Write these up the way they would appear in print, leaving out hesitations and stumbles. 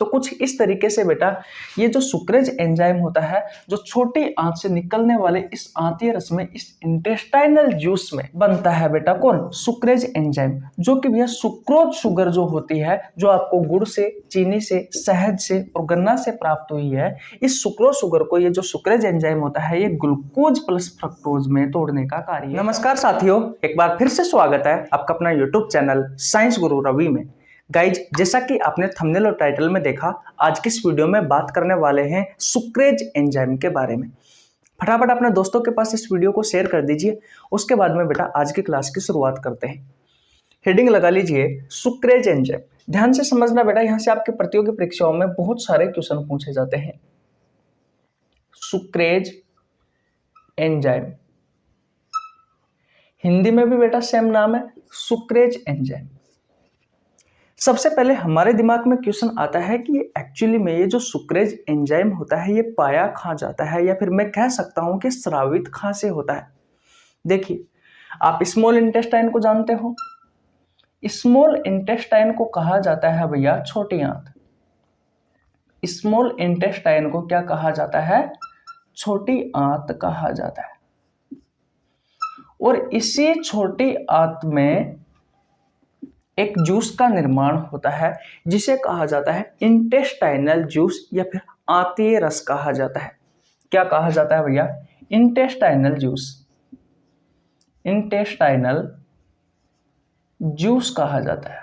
तो कुछ इस तरीके से बेटा ये जो सुक्रेज एंजाइम होता है, जो छोटी आंत से निकलने वाले इस आंतीय रस में, इस इंटेस्टाइनल जूस में बनता है बेटा कौन? सुक्रेज एंजाइम, जो कि भैया सुक्रोज शुगर जो होती है, जो आपको गुड़ से, चीनी से, शहद से और गन्ना से प्राप्त हुई है, इस सुक्रोज शुगर को ये जो सुक्रेज एंजाइम होता है ये ग्लूकोज प्लस फ्रक्टोज में तोड़ने का कार्य है। नमस्कार साथियों, एक बार फिर से स्वागत है आपका अपना यूट्यूब चैनल साइंस गुरु रवि में। गाइज, जैसा कि आपने थंबनेल और टाइटल में देखा, आज की इस वीडियो में बात करने वाले हैं सुक्रेज एंजाइम के बारे में। फटाफट अपने दोस्तों के पास इस वीडियो को शेयर कर दीजिए। उसके बाद में बेटा आज की क्लास की शुरुआत करते हैं। हेडिंग लगा लीजिए सुक्रेज एंजाइम। ध्यान से समझना बेटा, यहां से आपके प्रतियोगी परीक्षाओं में बहुत सारे क्वेश्चन पूछे जाते हैं। सुक्रेज एंजाइम, हिंदी में भी बेटा सेम नाम है, सुक्रेज एंजाइम। सबसे पहले हमारे दिमाग में क्वेश्चन आता है कि एक्चुअली में ये जो सुक्रेज एंजाइम होता है ये पाया कहाँ जाता है, या फिर मैं कह सकता हूं कि स्रावित कहाँ से होता है। देखिए, आप स्मॉल इंटेस्टाइन को जानते हो। स्मॉल इंटेस्टाइन को कहा जाता है भैया छोटी आंत। स्मॉल इंटेस्टाइन को क्या कहा जाता है? छोटी आंत कहा जाता है। और इसी छोटी आंत में एक जूस का निर्माण होता है जिसे कहा जाता है इंटेस्टाइनल जूस, या फिर आंतीय रस कहा जाता है। क्या कहा जाता है भैया? Intestinal juice. इंटेस्टाइनल जूस कहा जाता है,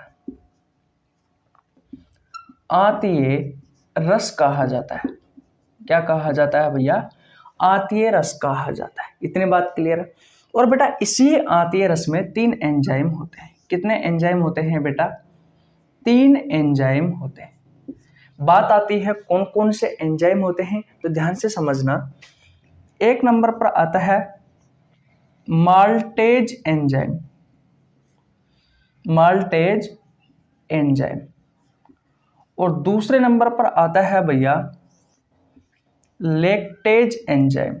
आंतीय रस कहा जाता है। क्या कहा जाता है भैया? आंतीय रस कहा जाता है। इतनी बात क्लियर है। और बेटा इसी आंतीय रस में 3 एंजाइम होते हैं। कितने एंजाइम होते हैं बेटा? 3 एंजाइम होते हैं। बात आती है कौन कौन से एंजाइम होते हैं, तो ध्यान से समझना। 1 नंबर पर आता है माल्टेज एंजाइम। Maltase enzyme. और दूसरे नंबर पर आता है भैया लैक्टेज एंजाइम।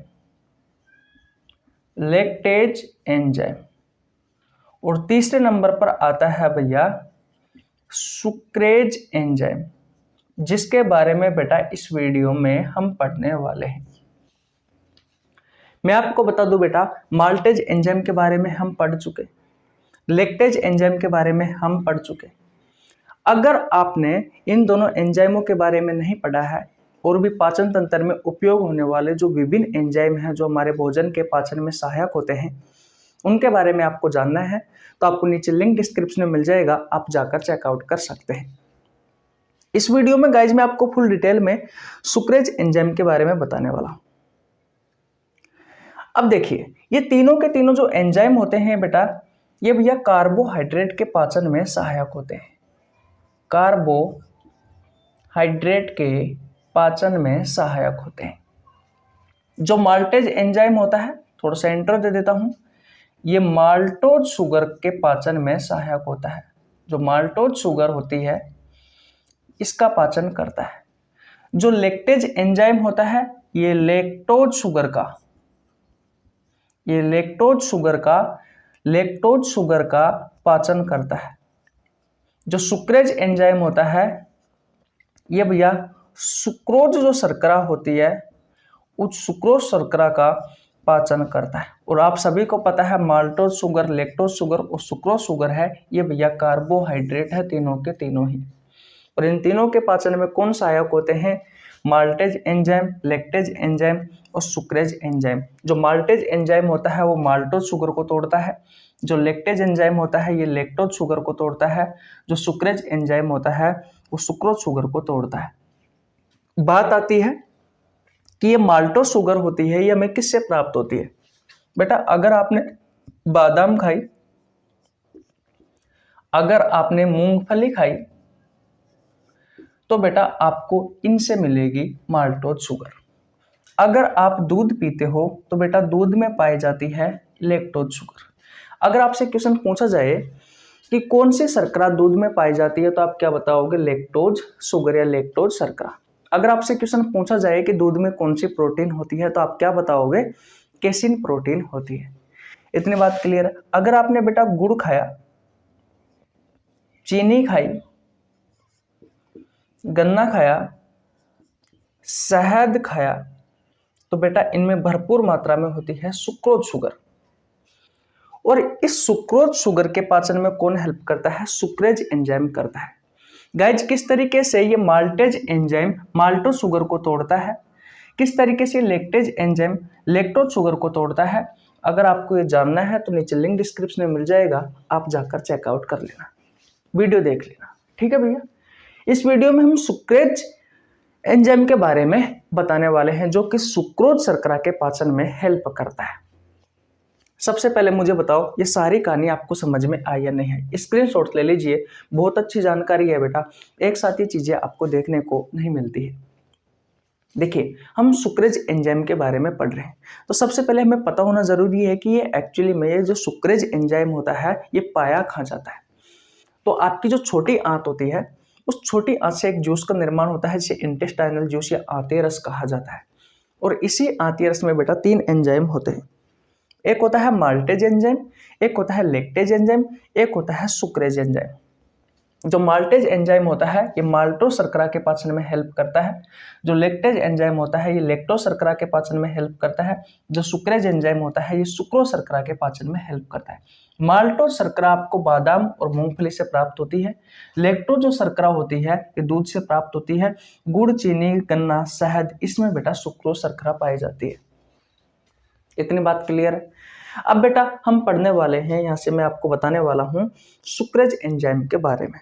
Lactase enzyme. और तीसरे नंबर पर आता है भैया सुक्रेज एंजाइम, जिसके बारे में बेटा इस वीडियो में हम पढ़ने वाले हैं। मैं आपको बता दूं बेटा, माल्टेज एंजाइम के बारे में हम पढ़ चुके, लैक्टेज एंजाइम के बारे में हम पढ़ चुके। अगर आपने इन दोनों एंजाइमों के बारे में नहीं पढ़ा है, और भी पाचन तंत्र में उपयोग होने वाले जो विभिन्न एंजाइम हैं जो हमारे भोजन के पाचन में सहायक होते हैं, उनके बारे में आपको जानना है, तो आपको नीचे लिंक डिस्क्रिप्शन में मिल जाएगा, आप जाकर चेकआउट कर सकते हैं। इस वीडियो में गाइज मैं आपको फुल डिटेल में सुक्रेज एंजाइम के बारे में बताने वाला हूं। अब देखिए, ये तीनों के तीनों जो एंजाइम होते हैं बेटा, ये भैया कार्बोहाइड्रेट के पाचन में सहायक होते हैं। कार्बोहाइड्रेट के पाचन में सहायक होते हैं। जो माल्टेज एंजाइम होता है, थोड़ा सा इंट्रो दे देता हूं, ये माल्टोज शुगर के पाचन में सहायक होता है। जो माल्टोज शुगर होती है इसका पाचन करता है। जो लैक्टेज एंजाइम होता है ये लैक्टोज शुगर का पाचन करता है। जो सुक्रेज एंजाइम होता है ये भैया सुक्रोज जो शर्करा होती है उस सुक्रोज शर्करा का पाचन करता है। और आप सभी को पता है माल्टोज शुगर, लैक्टोज शुगर और सुक्रोज शुगर है, ये भैया कार्बोहाइड्रेट है, तीनों के तीनों ही। और इन तीनों के पाचन में कौन सहायक होते हैं? माल्टेज एंजाइम, लैक्टेज एंजाइम और सुक्रेज एंजाइम। जो माल्टेज एंजाइम होता है वो माल्टोज शुगर को तोड़ता है। जो लैक्टेज एंजाइम होता है ये लैक्टोज शुगर को तोड़ता है। जो सुक्रेज एंजाइम होता है वो सुक्रोज शुगर को तोड़ता है। बात आती है कि ये माल्टोज शुगर होती है, ये हमें किससे प्राप्त होती है? बेटा अगर आपने बादाम खाई, अगर आपने मूंगफली खाई, तो बेटा आपको इनसे मिलेगी माल्टोज शुगर। अगर आप दूध पीते हो तो बेटा दूध में पाई जाती है लैक्टोज शुगर। अगर आपसे क्वेश्चन पूछा जाए कि कौन सी शर्करा दूध में पाई जाती है, तो आप क्या बताओगे? लैक्टोज शुगर या लैक्टोज शर्करा। अगर आपसे क्वेश्चन पूछा जाए कि दूध में कौन सी प्रोटीन होती है, तो आप क्या बताओगे? केसिन प्रोटीन होती है। इतनी बात क्लियर है। अगर आपने बेटा गुड़ खाया, चीनी खाई, गन्ना खाया, शहद खाया, तो बेटा इनमें भरपूर मात्रा में होती है सुक्रोज शुगर। और इस सुक्रोज शुगर के पाचन में कौन हेल्प करता है? सुक्रेज एंजाइम करता है। गाइज किस तरीके से ये माल्टेज एंजाइम माल्टोज शुगर को तोड़ता है, किस तरीके से लेक्टेज एंजाइम लेक्टोज शुगर को तोड़ता है, अगर आपको ये जानना है तो नीचे लिंक डिस्क्रिप्शन में मिल जाएगा, आप जाकर चेकआउट कर लेना, वीडियो देख लेना। ठीक है भैया, इस वीडियो में हम सुक्रेज एंजाइम के बारे में बताने वाले हैं जो कि सुक्रोज शर्करा के पाचन में हेल्प करता है। सबसे पहले मुझे बताओ ये सारी कहानी आपको समझ में आई या नहीं है? स्क्रीनशॉट ले लीजिए, बहुत अच्छी जानकारी है बेटा, एक साथ ही चीजें आपको देखने को नहीं मिलती है। देखिए हम सुक्रेज एंजाइम के बारे में पढ़ रहे हैं, तो सबसे पहले हमें पता होना जरूरी है कि ये एक्चुअली में ये जो सुक्रेज एंजाइम होता है ये पाया कहाँ जाता है। तो आपकी जो छोटी आंत होती है उस छोटी आंत से एक जूस का निर्माण होता है जिसे इंटेस्टाइनल जूस या आंतीय रस कहा जाता है। और इसी आंतीय रस में बेटा 3 एंजाइम होते हैं, एक होता है माल्टेज एंजाइम, एक होता है लेक्टेज एंजाइम, एक होता है सुक्रेज एंजाइम। जो माल्टेज एंजाइम होता है ये माल्टोज शर्करा के पाचन में हेल्प करता है, जो लेक्टेज एंजाइम होता है ये लेक्टोज शर्करा के पाचन में हेल्प करता है, जो सुक्रेज एंजाइम होता है ये सुक्रोज शर्करा के पाचन में हेल्प करता है। माल्टोज शर्करा आपको बादाम और मूंगफली से प्राप्त होती है, लेक्टोज जो शर्करा होती है ये दूध से प्राप्त होती है, गुड़, चीनी, गन्ना, शहद, इसमें बेटा सुक्रोज शर्करा पाई जाती है। इतनी बात क्लियर है? अब बेटा हम पढ़ने वाले हैं, यहाँ से मैं आपको बताने वाला हूँ सुक्रेज एंजाइम के बारे में।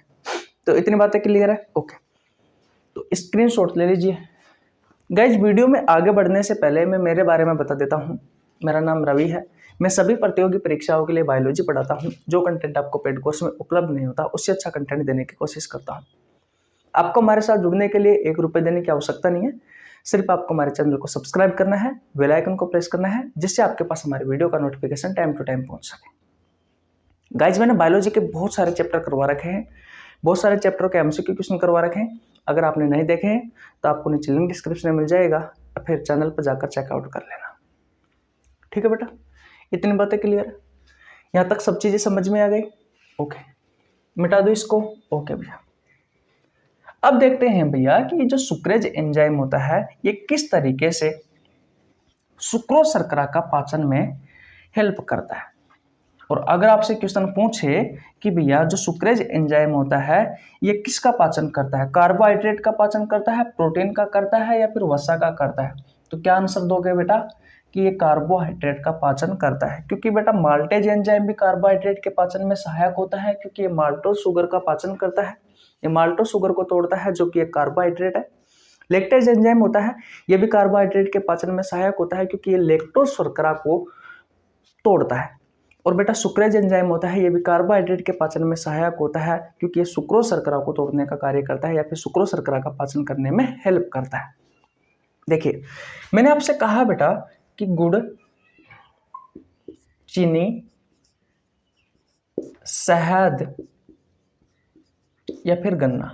तो इतनी बातें क्लियर है? ओके, तो स्क्रीनशॉट ले लीजिए। गाइज वीडियो में आगे बढ़ने से पहले मैं मेरे बारे में बता देता हूँ। मेरा नाम रवि है, मैं सभी प्रतियोगी परीक्षाओं के लिए बायोलॉजी पढ़ाता हूँ। जो कंटेंट आपको पेड कोर्स में उपलब्ध नहीं होता उससे अच्छा कंटेंट देने की कोशिश करता हूँ। आपको हमारे साथ जुड़ने के लिए 1 रुपये देने की आवश्यकता नहीं है, सिर्फ आपको हमारे चैनल को सब्सक्राइब करना है, बेल आइकन को प्रेस करना है, जिससे आपके पास हमारे वीडियो का नोटिफिकेशन टाइम टू टाइम पहुंच सके। गाइज मैंने बायोलॉजी के बहुत सारे चैप्टर करवा रखे हैं, बहुत सारे चैप्टरों के एमसीक्यू क्वेश्चन करवा रखे हैं। अगर आपने नहीं देखे हैं तो आपको नीचे लिंक डिस्क्रिप्शन में मिल जाएगा, फिर चैनल पर जाकर चेकआउट कर लेना। ठीक है बेटा, इतनी बातें क्लियर? यहाँ तक सब चीज़ें समझ में आ गई? ओके, मिटा दो इसको। ओके भैया, अब देखते हैं भैया कि ये जो सुक्रेज एंजाइम होता है ये किस तरीके से सुक्रोज शर्करा का पाचन में हेल्प करता है। और अगर आपसे क्वेश्चन पूछे कि भैया जो सुक्रेज एंजाइम होता है ये किसका पाचन करता है, कार्बोहाइड्रेट का पाचन करता है, प्रोटीन का करता है या फिर वसा का करता है, तो क्या आंसर दोगे बेटा कि ये कार्बोहाइड्रेट का पाचन करता है। क्योंकि बेटा माल्टेज एंजाइम भी कार्बोहाइड्रेट के पाचन में सहायक होता है, क्योंकि ये माल्टोज शुगर का पाचन करता है, ये माल्टोज शुगर को तोड़ता है जो कि एक कार्बोहाइड्रेट है। लेक्टेज एंजाइम होता है ये भी कार्बोहाइड्रेट के पाचन में सहायक होता है, क्योंकि ये लेक्टोज शर्करा को तोड़ता है। और बेटा सुक्रेज एंजाइम होता है ये भी कार्बोहाइड्रेट के पाचन में सहायक होता है, क्योंकि ये सुक्रोज शर्करा को तोड़ने का कार्य करता है या फिर सुक्रोज शर्करा का पाचन करने में हेल्प करता है। देखिए मैंने आपसे कहा बेटा कि गुड़, चीनी, शहद या फिर गन्ना,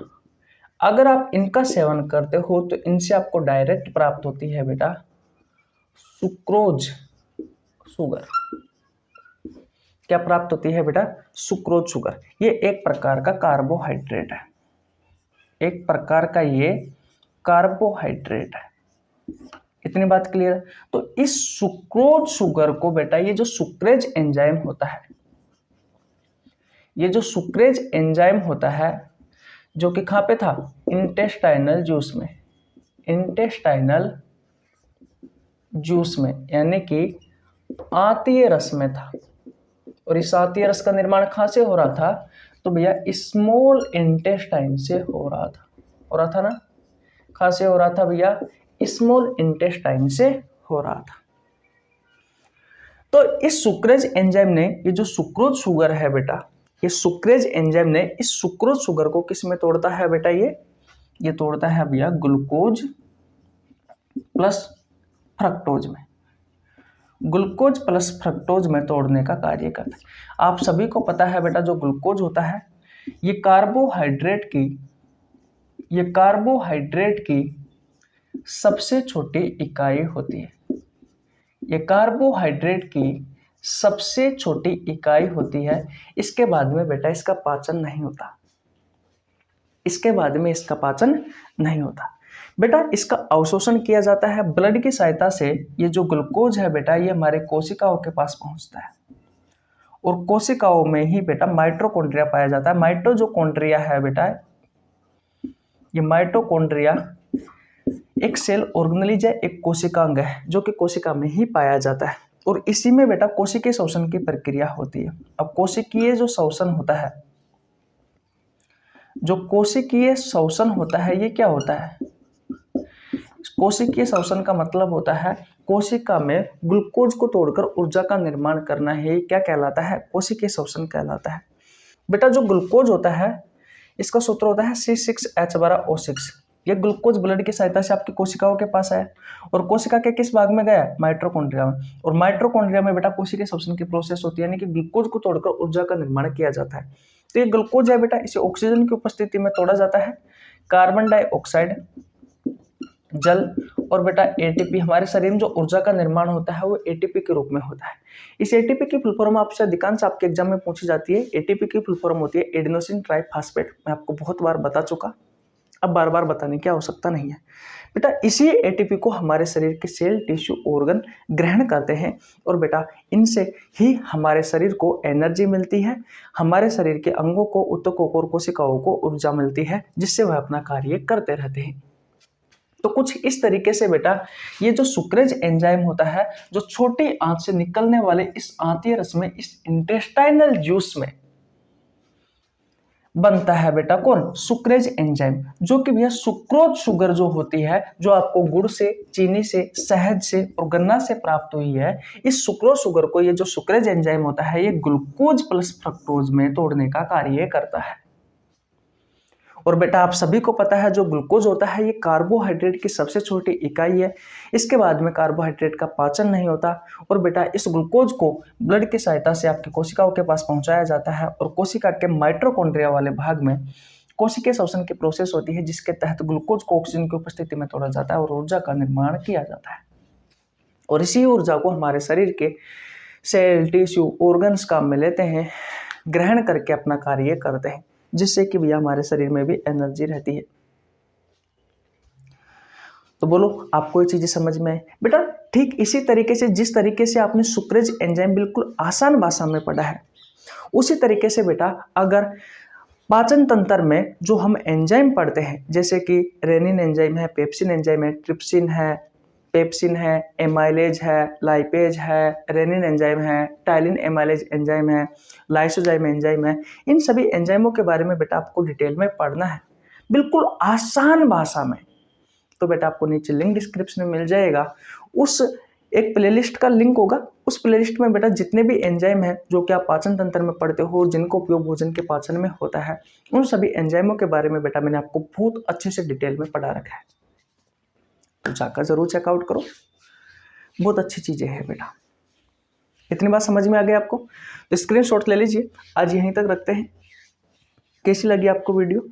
अगर आप इनका सेवन करते हो तो इनसे आपको डायरेक्ट प्राप्त होती है बेटा सुक्रोज शुगर। क्या प्राप्त होती है बेटा? Sucrose sugar. ये एक प्रकार का कार्बोहाइड्रेट है, एक प्रकार का ये कार्बोहाइड्रेट है। इतनी बात क्लियर है? तो इस सुक्रोज शुगर को बेटा ये जो सुक्रेज एंजाइम होता है, ये जो सुक्रेज एंजाइम होता है जो कि कहाँ पे था? इंटेस्टाइनल जूस में, इंटेस्टाइनल जूस में यानी कि आंतीय रस में था। और इस आंतीय रस का निर्माण कहाँ से हो रहा था? तो भैया स्मॉल इंटेस्टाइन से हो रहा था ना? कहाँ से हो रहा था भैया? स्मॉल इंटेस्टाइन से हो रहा था। तो इस सुक्रेज एंजाइम ने ये जो सुक्रोज शुगर है बेटा, ये सुक्रेज एंजाइम ने इस सुक्रोज शुगर को किस में तोड़ता है बेटा? ये तोड़ता है भैया ग्लूकोज प्लस फ्रक्टोज में, ग्लूकोज प्लस फ्रक्टोज में तोड़ने का कार्य करता है। आप सभी को पता है बेटा जो ग्लूकोज होता है ये कार्बोहाइड्रेट की सबसे छोटी इकाई होती है। ये कार्बोहाइड्रेट की सबसे छोटी इकाई होती है। इसके बाद में बेटा इसका पाचन नहीं होता, इसके बाद में इसका पाचन नहीं होता। बेटा इसका अवशोषण किया जाता है ब्लड की सहायता से। ये जो ग्लूकोज है बेटा ये हमारे कोशिकाओं के पास पहुंचता है और कोशिकाओं में ही बेटा माइटोकॉन्ड्रिया पाया जाता है। माइटोकॉन्ड्रिया है बेटा, ये माइटोकॉन्ड्रिया एक सेल ऑर्गेनेलिज है, एक कोशिकांग है जो कि कोशिका में ही पाया जाता है और इसी में बेटा कोशिकीय श्वसन की प्रक्रिया होती है। अब कोशिकीय जो श्वसन होता है, जो कोशिकीय श्वसन होता है ये क्या होता है? कोशिकीय श्वसन का मतलब होता है कोशिका में ग्लूकोज को तोड़कर ऊर्जा का निर्माण करना है। क्या कहलाता है? कोशिकीय श्वसन कहलाता है। बेटा जो ग्लूकोज होता है इसका सूत्र होता है C6H12O6। ये ग्लूकोज ब्लड की सहायता से आपकी कोशिकाओं के पास आया और कोशिका के किस भाग में गया? माइटोकॉन्ड्रिया में। और माइटोकॉन्ड्रिया में बेटा कोशिकीय श्वसन की प्रोसेस होती है, यानी कि ग्लूकोज को तोड़कर ऊर्जा का निर्माण किया जाता है। तो ये ग्लूकोज है बेटा, इसे ऑक्सीजन की उपस्थिति में तोड़ा जाता है। कार्बन डाइऑक्साइड, जल और बेटा एटीपी, हमारे शरीर में जो ऊर्जा का निर्माण होता है वो एटीपी के रूप में होता है। इस एटीपी की फुल फॉर्म आपसे अधिकांश आपके एग्जाम में पूछी जाती है। एटीपी की फुल फॉर्म होती है एडेनोसिन ट्राइफॉस्फेट। मैं आपको बहुत बार बता चुका, अब बार बार बताने की आवश्यकता नहीं है। बेटा इसी एटीपी को हमारे शरीर के सेल, टिश्यू, ऑर्गन ग्रहण करते हैं और बेटा इनसे ही हमारे शरीर को एनर्जी मिलती है, हमारे शरीर के अंगों को, ऊतकों को और कोशिकाओं को ऊर्जा मिलती है जिससे वह अपना कार्य करते रहते हैं। तो कुछ इस तरीके से बेटा ये जो सुक्रेज एंजाइम होता है, जो छोटी आंत से निकलने वाले इस आंतीय रस में, इस इंटेस्टाइनल जूस में बनता है बेटा कौन? सुक्रेज एंजाइम, जो कि भैया सुक्रोज शुगर जो होती है, जो आपको गुड़ से, चीनी से, शहद से और गन्ना से प्राप्त हुई है, इस सुक्रोज शुगर को ये जो सुक्रेज एंजाइम होता है ये ग्लूकोज प्लस फ्रक्टोज में तोड़ने का कार्य करता है। और बेटा आप सभी को पता है जो ग्लूकोज होता है ये कार्बोहाइड्रेट की सबसे छोटी इकाई है। इसके बाद में कार्बोहाइड्रेट का पाचन नहीं होता और बेटा इस ग्लूकोज को ब्लड की सहायता से आपकी कोशिकाओं के पास पहुंचाया जाता है और कोशिका के माइटोकॉन्ड्रिया वाले भाग में कोशिकीय श्वसन की प्रोसेस होती है जिसके तहत ग्लूकोज को ऑक्सीजन की उपस्थिति में तोड़ा जाता है और ऊर्जा का निर्माण किया जाता है। और इसी ऊर्जा को हमारे शरीर के सेल, टिश्यू, ऑर्गन्स काम में लेते हैं, ग्रहण करके अपना कार्य करते हैं, जिससे कि भैया हमारे शरीर में भी एनर्जी रहती है। तो बोलो आपको ये चीजें समझ में है? बेटा ठीक इसी तरीके से जिस तरीके से आपने सुक्रेज एंजाइम बिल्कुल आसान भाषा में पढ़ा है, उसी तरीके से बेटा अगर पाचन तंत्र में जो हम एंजाइम पढ़ते हैं, जैसे कि रेनिन एंजाइम है, पेप्सिन एंजाइम है, ट्रिप्सिन है, पेप्सिन है, एमाइलेज है, लाइपेज है, रेनिन एंजाइम है, टाइलिन एमाइलेज एंजाइम है, लाइसोजाइम एंजाइम है, इन सभी एंजाइमों के बारे में बेटा आपको डिटेल में पढ़ना है बिल्कुल आसान भाषा में। तो बेटा आपको नीचे लिंक डिस्क्रिप्शन में मिल जाएगा, उस एक प्लेलिस्ट का लिंक होगा, उस प्लेलिस्ट में बेटा जितने भी एंजाइम हैं जो कि आप पाचन तंत्र में पढ़ते हो और जिनका उपयोग भोजन के पाचन में होता है, उन सभी एंजाइमों के बारे में बेटा मैंने आपको बहुत अच्छे से डिटेल में पढ़ा रखा है। तो जाकर जरूर चेकआउट करो, बहुत अच्छी चीजें हैं बेटा। इतनी बात समझ में आ गई आपको? तो स्क्रीनशॉट ले लीजिए। आज यहीं तक रखते हैं। कैसी लगी आपको वीडियो?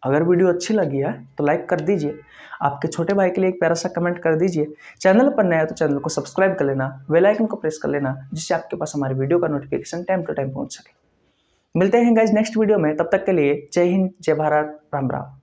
अगर वीडियो अच्छी लगी है तो लाइक कर दीजिए, आपके छोटे भाई के लिए एक प्यारा सा कमेंट कर दीजिए। चैनल पर नया है तो चैनल को सब्सक्राइब कर लेना, बेल आइकन को प्रेस कर लेना, जिससे आपके पास हमारी वीडियो का नोटिफिकेशन टाइम टू टाइम पहुंच सके। मिलते हैं गाइज नेक्स्ट वीडियो में, तब तक के लिए जय हिंद, जय भारत, राम राम।